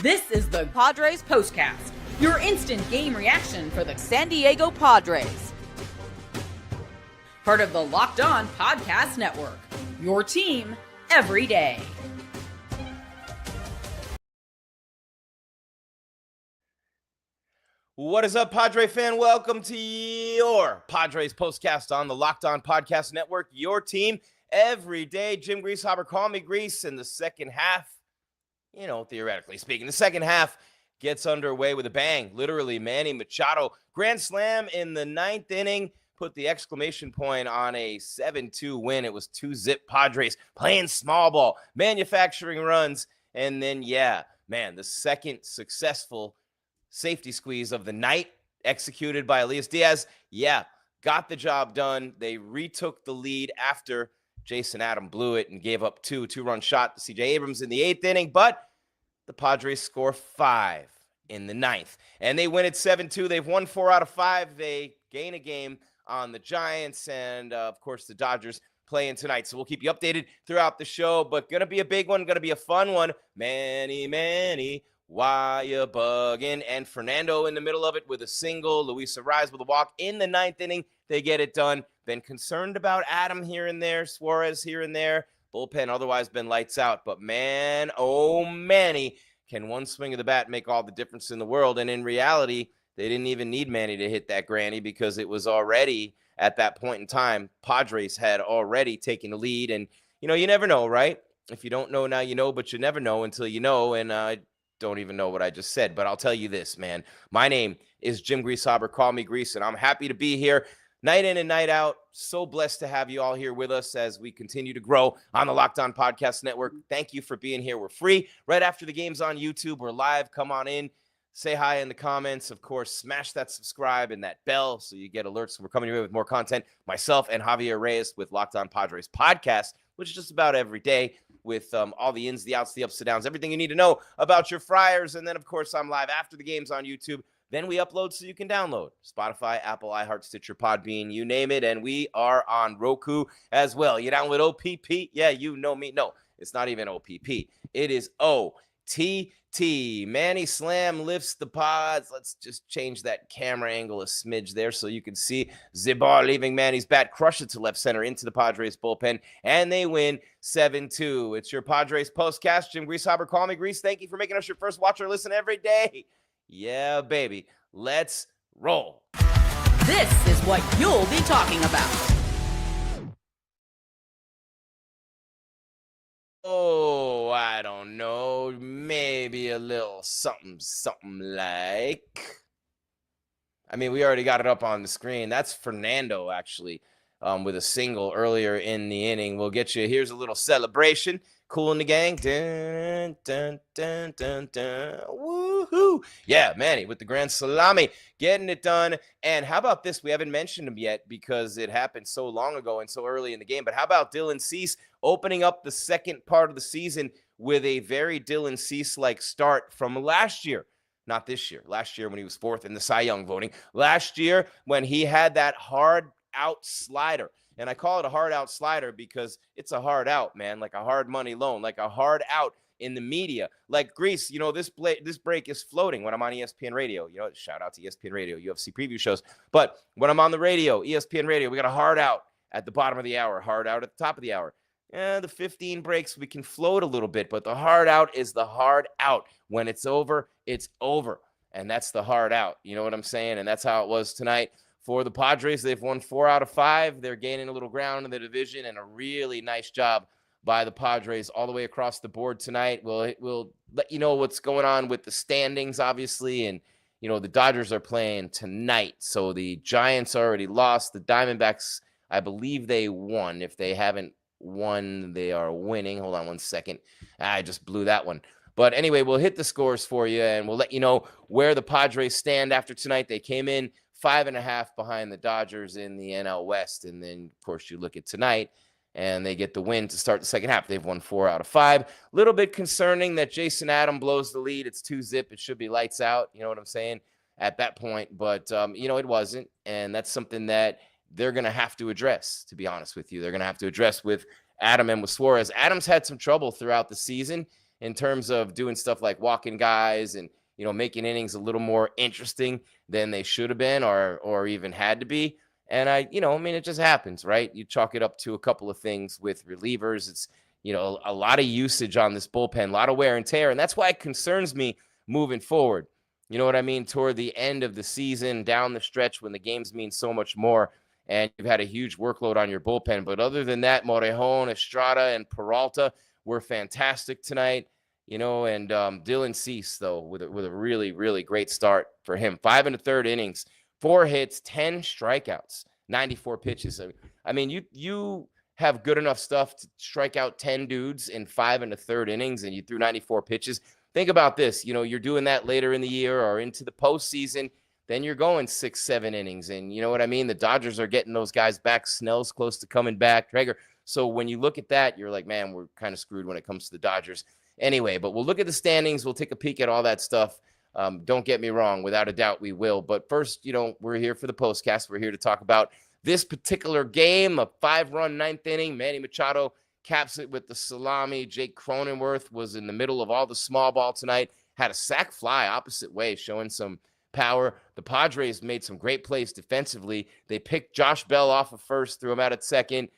This is the Padres POSTCAST, your instant game reaction for the San Diego Padres. Part of the Locked On Podcast Network, your team every day. What is up, Padre fan? Welcome to your Padres POSTCAST on the Locked On Podcast Network, your team every day. Jim Greasehaber, call me Grease. In the second half, theoretically speaking, the second half gets underway with a bang. Literally, Manny Machado, grand slam in the ninth inning, put the exclamation point on a 7-2 win. It was 2-zip Padres playing small ball, manufacturing runs, and then, the second successful safety squeeze of the night executed by Elias Díaz. Got the job done. They retook the lead after Jason Adam blew it and gave up two-run shot to CJ Abrams in the eighth inning, but the Padres score 5 in the ninth, and they win it 7-2. They've won 4 out of 5. They gain a game on the Giants, and of course the Dodgers playing tonight. So we'll keep you updated throughout the show, but gonna be a big one, gonna be a fun one. Manny, why you bugging? And Fernando in the middle of it with a single. Luis Arraez with a walk in the ninth inning. They get it done. Been concerned about Adam here and there, Suarez here and there. Bullpen otherwise been lights out. But man, oh Manny, can one swing of the bat make all the difference in the world? And in reality, they didn't even need Manny to hit that granny because it was already, at that point in time, Padres had already taken the lead. And, you never know, right? If you don't know now, you know, but you never know until you know. And don't even know what I just said, but I'll tell you this, man. My name is Jim Greasehaber. Call me Grease, and I'm happy to be here night in and night out. So blessed to have you all here with us as we continue to grow on the Locked On Podcast Network. Thank you for being here. We're free right after the game's on YouTube. We're live. Come on in. Say hi in the comments. Of course, smash that subscribe and that bell so you get alerts. We're coming your way with more content. Myself and Javier Reyes with Locked On Padres Podcast, which is just about every day, with all the ins, the outs, the ups, the downs, everything you need to know about your Friars. And then, of course, I'm live after the games on YouTube. Then we upload so you can download Spotify, Apple, iHeart, Stitcher, Podbean, you name it. And we are on Roku as well. You down with OPP? Yeah, you know me. No, it's not even OPP. It is OTT. Manny Slam lifts the Pods. Let's just change that camera angle a smidge there so you can see Zibar leaving Manny's bat, crush it to left center into the Padres bullpen, and they win 7-2. It's your Padres POSTCAST. Jim Greasehaber, call me Grease. Thank you for making us your first watch or listen every day. Yeah, baby. Let's roll. This is what you'll be talking about. Oh, I don't know. Maybe a little something like. We already got it up on the screen. That's Fernando, actually, with a single earlier in the inning. We'll get you. Here's a little celebration. Cool in the gang. Dun, dun, dun, dun, dun. Woohoo. Yeah, Manny with the grand salami, getting it done. And how about this? We haven't mentioned him yet because it happened so long ago and so early in the game. But how about Dylan Cease opening up the second part of the season with a very Dylan Cease-like start from last year? Not this year. Last year when he was fourth in the Cy Young voting. Last year when he had that hard out slider. And I call it a hard out slider because it's a hard out, man, like a hard money loan, like a hard out in the media. Like Grease, this break is floating when I'm on ESPN Radio. Shout out to ESPN Radio, UFC preview shows. But when I'm on the radio, ESPN Radio, we got a hard out at the bottom of the hour, hard out at the top of the hour. The 15 breaks, we can float a little bit, but the hard out is the hard out. When it's over, it's over. And that's the hard out. You know what I'm saying? And that's how it was tonight. For the Padres, they've won 4 out of 5. They're gaining a little ground in the division, and a really nice job by the Padres all the way across the board tonight. We'll let you know what's going on with the standings, obviously, and the Dodgers are playing tonight. So the Giants already lost. The Diamondbacks, I believe they won. If they haven't won, they are winning. Hold on one second. I just blew that one. But anyway, we'll hit the scores for you, and we'll let you know where the Padres stand after tonight. They came in 5.5 behind the Dodgers in the NL West. And then, of course, you look at tonight, and they get the win to start the second half. They've won 4 out of 5. A little bit concerning that Jason Adam blows the lead. It's 2-zip. It should be lights out. You know what I'm saying? At that point. But, it wasn't. And that's something that they're going to have to address, to be honest with you. They're going to have to address with Adam and with Suarez. Adam's had some trouble throughout the season. in terms of doing stuff like walking guys and, making innings a little more interesting than they should have been or even had to be. And it just happens, right? You chalk it up to a couple of things with relievers. It's, a lot of usage on this bullpen, a lot of wear and tear. And that's why it concerns me moving forward. You know what I mean? Toward the end of the season, down the stretch when the games mean so much more and you've had a huge workload on your bullpen. But other than that, Morejon, Estrada, and Peralta were fantastic tonight. And Dylan Cease, though, with a really, really great start for him. 5 1/3 innings, 4 hits, 10 strikeouts, 94 pitches. I mean, you have good enough stuff to strike out 10 dudes in 5 1/3 innings, and you threw 94 pitches. Think about this. You're doing that later in the year or into the postseason. Then you're going 6, 7 innings. And you know what I mean? The Dodgers are getting those guys back. Snell's close to coming back. Traeger. So when you look at that, you're like, man, we're kind of screwed when it comes to the Dodgers. Anyway, but we'll look at the standings. We'll take a peek at all that stuff. Don't get me wrong. Without a doubt, we will. But first, we're here for the postcast. We're here to talk about this particular game, a 5-run 9th inning. Manny Machado caps it with the salami. Jake Cronenworth was in the middle of all the small ball tonight. Had a sac fly opposite way, showing some power. The Padres made some great plays defensively. They picked Josh Bell off of first, threw him out at second.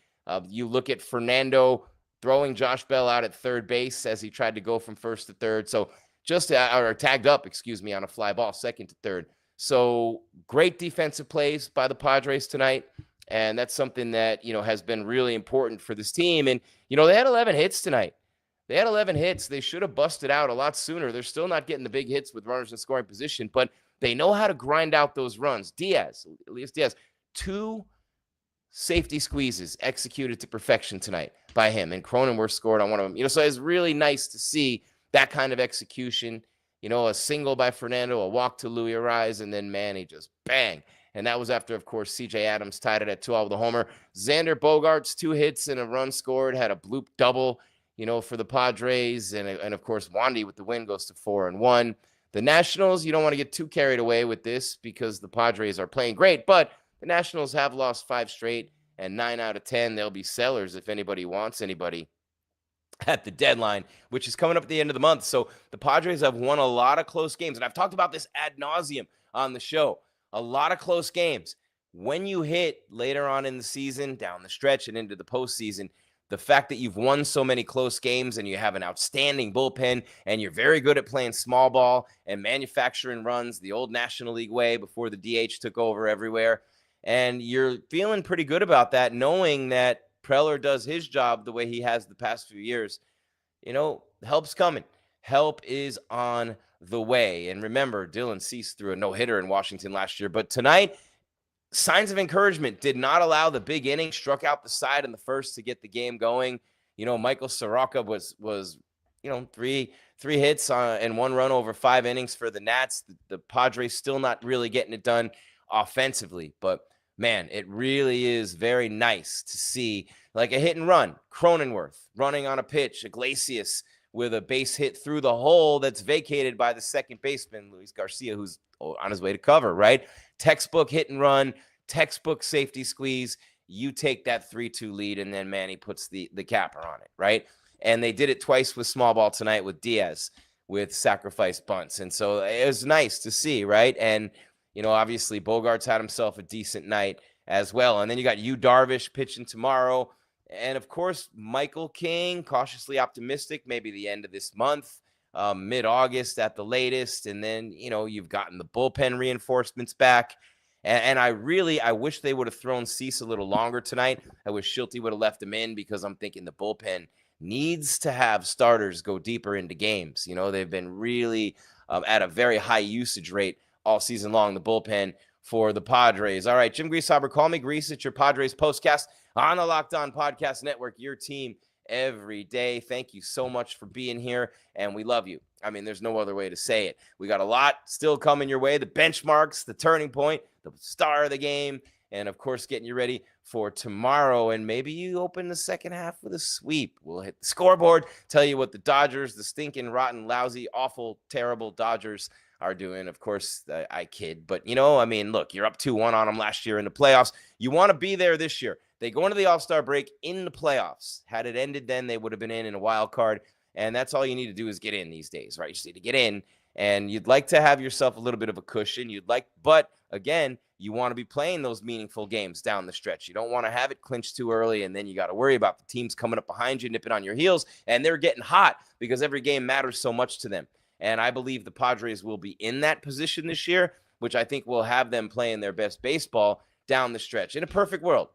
You look at Fernando throwing Josh Bell out at third base as he tried to go from first to third. So or tagged up, on a fly ball, second to third. So great defensive plays by the Padres tonight. And that's something that, has been really important for this team. And, they had 11 hits tonight. They had 11 hits. They should have busted out a lot sooner. They're still not getting the big hits with runners in scoring position, but they know how to grind out those runs. Elias Díaz, 2 safety squeezes executed to perfection tonight by him. And Cronenworth scored on one of them. So it's really nice to see that kind of execution. A single by Fernando, a walk to Luis Arraez, and then Manny just bang. And that was after, of course, CJ Abrams tied it at 2 with a homer. Xander Bogaerts, 2 hits and a run scored, had a bloop double, for the Padres. And of course, Wandy with the win goes to 4-1. The Nationals, you don't want to get too carried away with this because the Padres are playing great, but the Nationals have lost 5 straight, and 9 out of 10, they'll be sellers if anybody wants anybody at the deadline, which is coming up at the end of the month. So the Padres have won a lot of close games, and I've talked about this ad nauseum on the show. A lot of close games. When you hit later on in the season, down the stretch and into the postseason, the fact that you've won so many close games and you have an outstanding bullpen and you're very good at playing small ball and manufacturing runs the old National League way before the DH took over everywhere. And you're feeling pretty good about that, knowing that Preller does his job the way he has the past few years. Help's coming. Help is on the way. And remember, Dylan Cease threw a no-hitter in Washington last year. But tonight, signs of encouragement. Did not allow the big inning. Struck out the side in the first to get the game going. Michael Soroka was 3 hits and 1 run over 5 innings for the Nats. The Padres still not really getting it done offensively. But, man, it really is very nice to see like a hit and run. Cronenworth running on a pitch. Iglesias with a base hit through the hole that's vacated by the second baseman, Luis Garcia, who's on his way to cover, right? Textbook hit and run, textbook safety squeeze. You take that 3-2 lead, and then Manny puts the capper on it, right? And they did it twice with small ball tonight with Diaz with sacrifice bunts. And so it was nice to see, right? And, obviously Bogaerts had himself a decent night as well. And then you got Yu Darvish pitching tomorrow. And, of course, Michael King, cautiously optimistic, maybe the end of this month, mid-August at the latest. And then, you've gotten the bullpen reinforcements back. And I wish they would have thrown Cease a little longer tonight. I wish Schulte would have left him in because I'm thinking the bullpen needs to have starters go deeper into games. They've been really at a very high usage rate all season long, the bullpen for the Padres. All right, Jim Greasehaber, call me Grease. It's your Padres postcast on the Locked On Podcast Network, your team every day. Thank you so much for being here, and we love you. I mean, there's no other way to say it. We got a lot still coming your way, the benchmarks, the turning point, the star of the game, and, of course, getting you ready for tomorrow. And maybe you open the second half with a sweep. We'll hit the scoreboard, tell you what the Dodgers, the stinking, rotten, lousy, awful, terrible Dodgers are doing. Of course, I kid. But, look, you're up 2-1 on them last year in the playoffs. You want to be there this year. They go into the All-Star break in the playoffs. Had it ended then, they would have been in a wild card. And that's all you need to do is get in these days, right? You just need to get in, and you'd like to have yourself a little bit of a cushion. But again, you want to be playing those meaningful games down the stretch. You don't want to have it clinched too early, and then you got to worry about the teams coming up behind you, nipping on your heels, and they're getting hot because every game matters so much to them. And I believe the Padres will be in that position this year, which I think will have them playing their best baseball down the stretch. In a perfect world.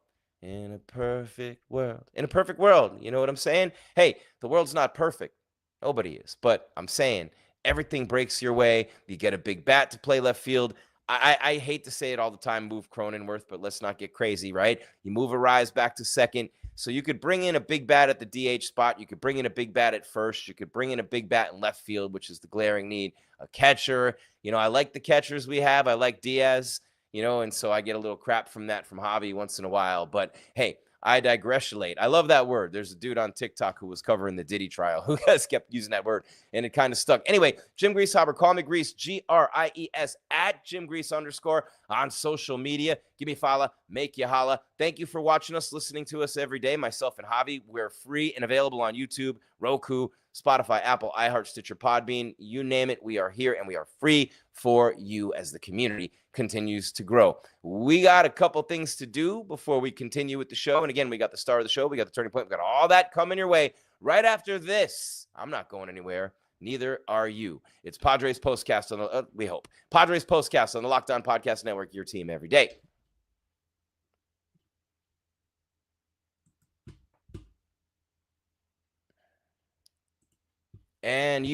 In a perfect world. In a perfect world. You know what I'm saying? Hey, the world's not perfect. Nobody is. But I'm saying everything breaks your way. You get a big bat to play left field. I hate to say it all the time, move Cronenworth, but let's not get crazy, right? You move Arraez back to second. So you could bring in a big bat at the DH spot. You could bring in a big bat at first. You could bring in a big bat in left field, which is the glaring need. A catcher. I like the catchers we have. I like Diaz, and so I get a little crap from Javi once in a while. But hey, I digressulate. I love that word. There's a dude on TikTok who was covering the Diddy trial who has kept using that word, and it kind of stuck. Anyway, Jim Greasehaber, call me Grease, Gries, at Jim Grease _ on social media. Give me a follow, make you holla. Thank you for watching us, listening to us every day. Myself and Javi, we're free and available on YouTube, Roku, Spotify, Apple, iHeart, Stitcher, Podbean, you name it. We are here, and we are free for you as the community continues to grow. We got a couple things to do before we continue with the show. And again, we got the star of the show. We got the turning point. We got all that coming your way right after this. I'm not going anywhere. Neither are you. It's Padres Postcast on the, we hope. Padres Postcast on the Locked On Podcast Network, your team every day. And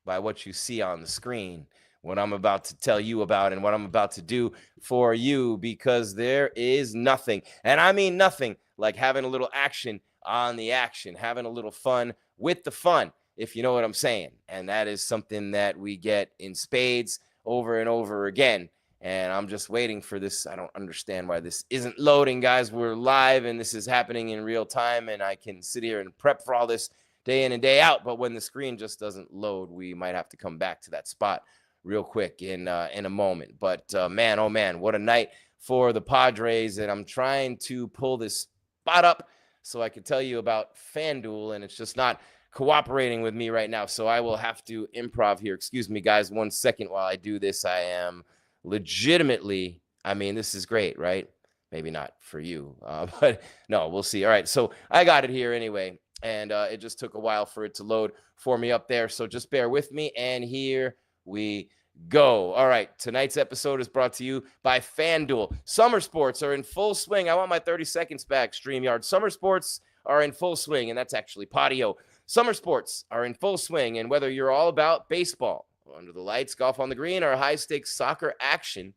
by what you see on the screen, what I'm about to tell you about and what I'm about to do for you, because there is nothing, and I mean nothing, like having a little action on the action, having a little fun with the fun, if you know what I'm saying. And that is something that we get in spades over and over again. And I'm just waiting for this. I don't understand why this isn't loading, guys. We're live, and this is happening in real time, and I can sit here and prep for all this day in and day out. But when the screen just doesn't load, we might have to come back to that spot real quick in a moment. But man, oh man, what a night for the Padres. And I'm trying to pull this spot up so I can tell you about FanDuel, and it's just not cooperating with me right now. So I will have to improv here. Excuse me, guys, 1 second while I do this. I am legitimately, this is great, right? Maybe not for you, but no, we'll see. All right, so I got it here anyway. And it just took a while for it to load for me up there. So just bear with me. And here we go. All right. Tonight's episode is brought to you by FanDuel. Summer sports are in full swing. I want my 30 seconds back, StreamYard. Summer sports are in full swing, and that's actually patio. Summer sports are in full swing. And whether you're all about baseball, under the lights, golf on the green, or high-stakes soccer action,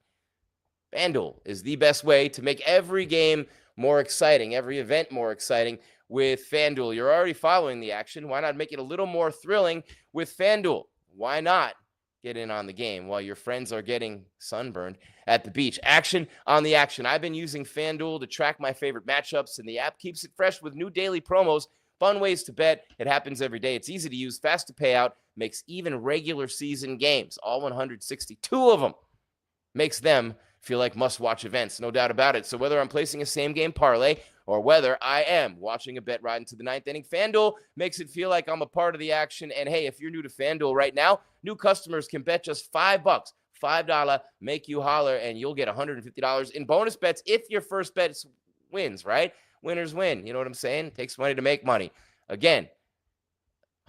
FanDuel is the best way to make every game more exciting, every event more exciting. With FanDuel, you're already following the action. Why not make it a little more thrilling with FanDuel? Why not get in on the game while your friends are getting sunburned at the beach? Action on the action. I've been using FanDuel to track my favorite matchups, and the app keeps it fresh with new daily promos, fun ways to bet. It happens every day. It's easy to use, fast to pay out, makes even regular season games, all 162 of them, makes them feel like must-watch events, no doubt about it. So whether I'm placing a same-game parlay or whether I am watching a bet ride into the ninth inning, FanDuel makes it feel like I'm a part of the action. And hey, if you're new to FanDuel right now, new customers can bet just $5, $5, make you holler, and you'll get $150 in bonus bets if your first bet wins, right? Winners win. You know what I'm saying? It takes money to make money. Again,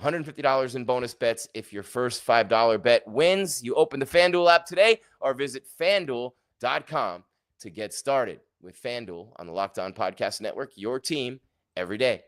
$150 in bonus bets if your first $5 bet wins. You open the FanDuel app today or visit FanDuel.com to get started with FanDuel on the Locked On Podcast Network, your team every day.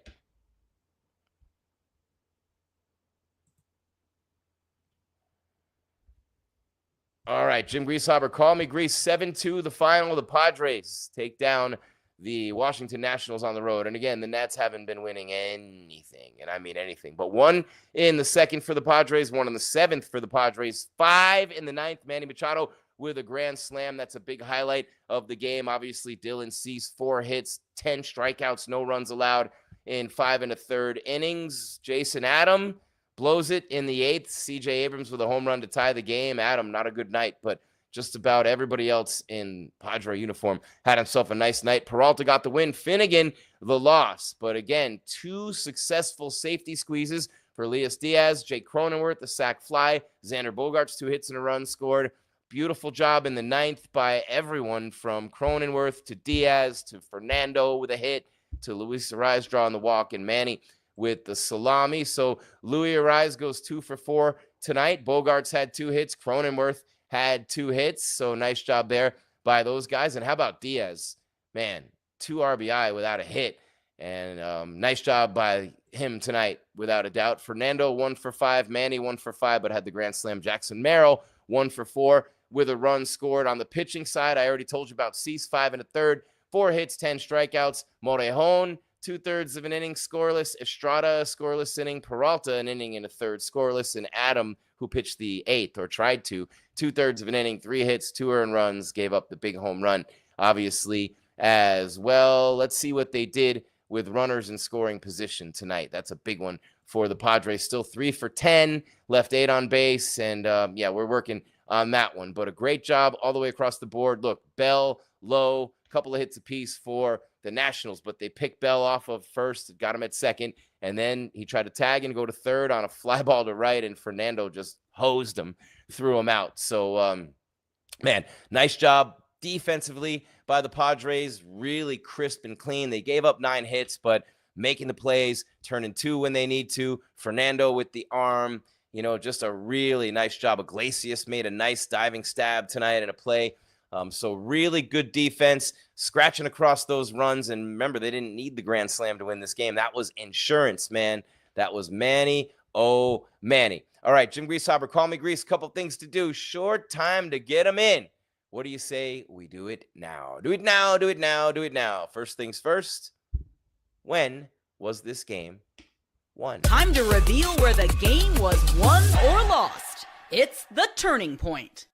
All right, Jim Greasehaber, call me Grease. 7-2, the final. The Padres take down the Washington Nationals on the road. And again, the Nats haven't been winning anything, and I mean anything. But 1 in the second for the Padres, 1 in the seventh for the Padres, 5 in the ninth. Manny Machado with a grand slam. That's a big highlight of the game. Obviously, Dylan Cease, 4 hits, 10 strikeouts, no runs allowed in 5 1/3 innings. Jason Adam blows it in the 8th. CJ Abrams with a home run to tie the game. Adam, not a good night, but just about everybody else in Padre uniform had himself a nice night. Peralta got the win. Finnegan, the loss. But again, 2 successful safety squeezes for Elias Díaz. Jake Cronenworth, the sac fly. Xander Bogaerts, 2 hits and a run scored. Beautiful job in the 9th by everyone from Cronenworth to Diaz to Fernando with a hit to Luis Arraez drawing the walk and Manny with the salami. So Luis Arraez goes 2 for 4 tonight. Bogaerts had 2 hits. Cronenworth had 2 hits. So nice job there by those guys. And how about Diaz? Man, 2 RBI without a hit. And nice job by him tonight, without a doubt. Fernando, 1 for 5. Manny, 1 for 5, but had the grand slam. Jackson Merrill, 1 for 4 with a run scored. On the pitching side, I already told you about Cease, 5 1/3, 4 hits, 10 strikeouts. Morejon, 2/3 of an inning scoreless. Estrada, scoreless inning. Peralta, an inning and a third scoreless. And Adam, who pitched the 8th or tried to, 2/3 of an inning, 3 hits, 2 earned runs, gave up the big home run, obviously, as well. Let's see what they did with runners in scoring position tonight. That's a big one for the Padres. Still 3 for 10, left 8 on base. And yeah, we're working on that one. But a great job all the way across the board. Look, Bell, Lowe, a couple of hits apiece for the Nationals, but they picked Bell off of first, got him at second, and then he tried to tag and go to third on a fly ball to right, and Fernando just hosed him, threw him out. So, man, nice job defensively by the Padres, really crisp and clean. They gave up 9 hits, but making the plays, turning 2 when they need to. Fernando with the arm, just a really nice job. Iglesias made a nice diving stab tonight in a play. So really good defense, scratching across those runs. And remember, they didn't need the grand slam to win this game. That was insurance, man. That was Manny. Oh, Manny. All right, Jim Greasehaber, call me Grease. Couple things to do. Short time to get them in. What do you say we do it now? Do it now, do it now, do it now. First things first, when was this game won? Time to reveal where the game was won or lost. It's the turning point.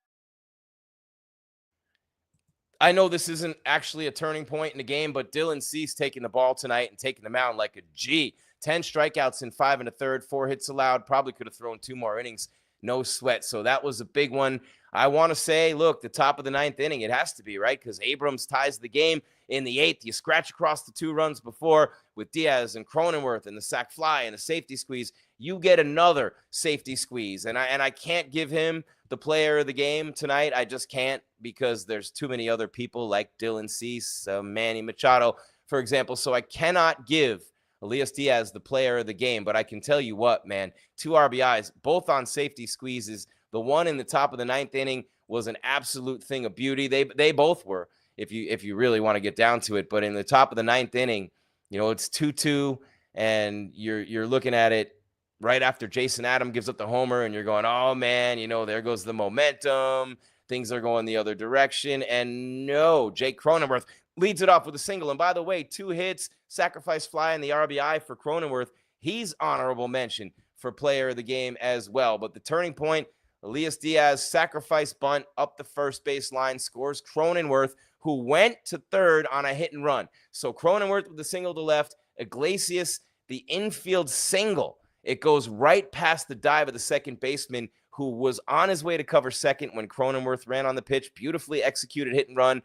I know this isn't actually a turning point in the game, but Dylan Cease taking the ball tonight and taking the mound like a G. 10 strikeouts in 5 1/3, 4 hits allowed. Probably could have thrown 2 more innings. No sweat. So that was a big one. I want to say, look, the top of the 9th inning, it has to be, right? Because Abrams ties the game in the 8th. You scratch across the 2 runs before with Diaz and Cronenworth and the sac fly and the safety squeeze. You get another safety squeeze. And I can't give him the player of the game tonight. I just can't, because there's too many other people like Dylan Cease, Manny Machado, for example. So I cannot give Elias Díaz the player of the game. But I can tell you what, man, 2 RBIs, both on safety squeezes. The one in the top of the 9th inning was an absolute thing of beauty. They both were, if you really want to get down to it. But in the top of the 9th inning, it's 2-2, and you're looking at it right after Jason Adam gives up the homer, and you're going, oh man, there goes the momentum. Things are going the other direction. And no, Jake Cronenworth leads it off with a single. And by the way, 2 hits, sacrifice fly, and the RBI for Cronenworth. He's honorable mention for player of the game as well. But the turning point, Elias Díaz sacrifice bunt up the first base line, scores Cronenworth, who went to third on a hit and run. So Cronenworth with the single to left, Iglesias, the infield single. It goes right past the dive of the second baseman, who was on his way to cover second when Cronenworth ran on the pitch. Beautifully executed hit and run.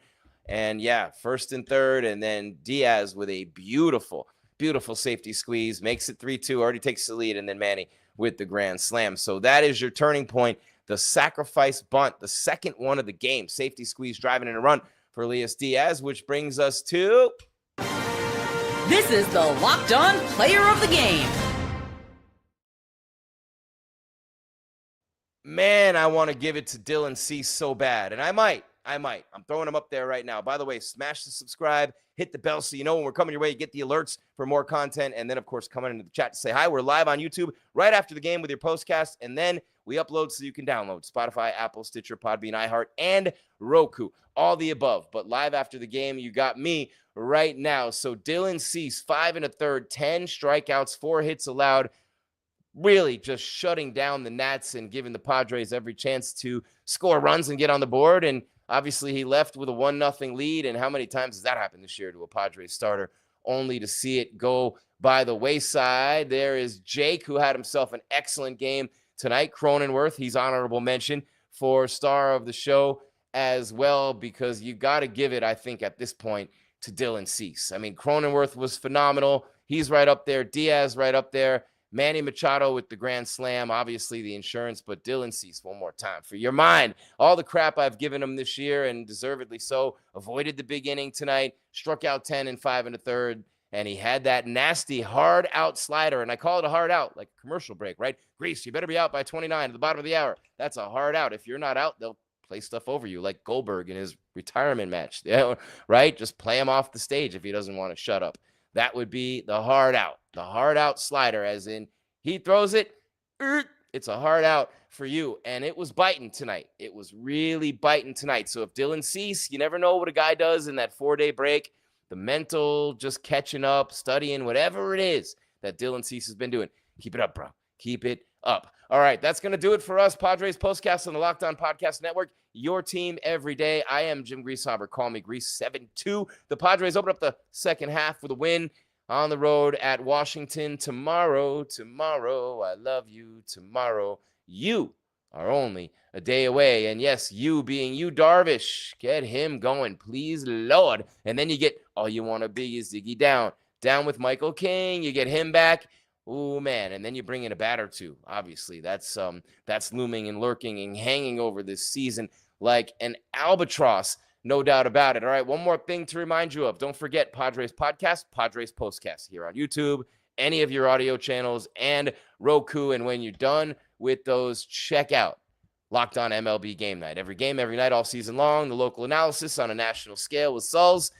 And yeah, first and third, and then Diaz with a beautiful, beautiful safety squeeze, makes it 3-2, already takes the lead, and then Manny with the grand slam. So that is your turning point, the sacrifice bunt, the second one of the game, safety squeeze driving in a run for Elias Díaz, which brings us to... This is the Locked On Player of the Game. Man, I want to give it to Dylan Cease so bad, and I might. I'm throwing them up there right now. By the way, smash the subscribe, hit the bell so you know when we're coming your way. You get the alerts for more content. And then, of course, come on into the chat to say hi. We're live on YouTube right after the game with your postcast. And then we upload so you can download Spotify, Apple, Stitcher, Podbean, iHeart, and Roku. All the above. But live after the game, you got me right now. So Dylan Cease, 5 1/3, 10 strikeouts, 4 hits allowed. Really just shutting down the Nats and giving the Padres every chance to score runs and get on the board. And obviously, he left with a 1-0 lead, and how many times has that happened this year to a Padres starter, only to see it go by the wayside? There is Jake, who had himself an excellent game tonight. Cronenworth, he's honorable mention for star of the show as well, because you got to give it, I think, at this point, to Dylan Cease. I mean, Cronenworth was phenomenal. He's right up there. Diaz right up there. Manny Machado with the grand slam, obviously the insurance, but Dylan Cease one more time for your mind. All the crap I've given him this year, and deservedly so. Avoided the big inning tonight, struck out 10 and 5 1/3, and he had that nasty hard out slider, and I call it a hard out, like a commercial break, right? Grease, you better be out by 29 at the bottom of the hour. That's a hard out. If you're not out, they'll play stuff over you, like Goldberg in his retirement match, right? Just play him off the stage if he doesn't want to shut up. That would be the hard out slider, as in he throws it, it's a hard out for you. And it was biting tonight. It was really biting tonight. So if Dylan Cease, you never know what a guy does in that 4-day break, the mental, just catching up, studying, whatever it is that Dylan Cease has been doing. Keep it up, bro. Keep it up. All right, that's going to do it for us. Padres Postcast on the Locked On Podcast Network. Your team every day. I am Jim Greasehaber. Call me Grease 7-2. The Padres open up the second half with a win on the road at Washington tomorrow. I love you. Tomorrow, you are only a day away. And yes, you being you, Darvish. Get him going, please, Lord. And then you get all you want to be is Ziggy down with Michael King. You get him back. Oh, man. And then you bring in a bat or two. Obviously, that's looming and lurking and hanging over this season like an albatross. No doubt about it. All right, one more thing to remind you of. Don't forget Padres Podcast, Padres Postcast here on YouTube, any of your audio channels, and Roku. And when you're done with those, check out Locked On MLB Game Night. Every game, every night, all season long. The local analysis on a national scale with Sulls.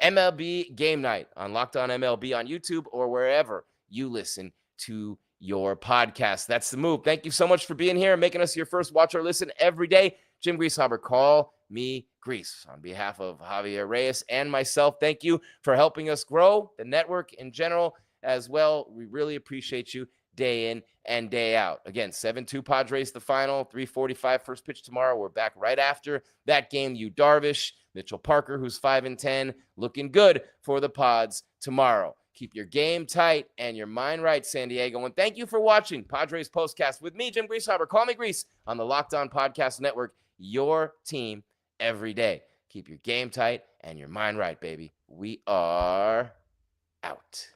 MLB Game Night on Locked On MLB on YouTube or wherever you listen to your podcast. That's the move. Thank you so much for being here and making us your first watch or listen every day. Jim Greasehaber, call me Grease. On behalf of Jose Iglesias and myself, thank you for helping us grow the network in general as well. We really appreciate you day in and day out. Again, 7-2 Padres, the final, 3:45 first pitch tomorrow. We're back right after that game. You Darvish, Mitchell Parker, who's 5-10, looking good for the Pods tomorrow. Keep your game tight and your mind right, San Diego. And thank you for watching Padres Postcast with me, Jim Greasehaber. Call me Grease on the Locked On Podcast Network. Your team every day. Keep your game tight and your mind right, baby. We are out.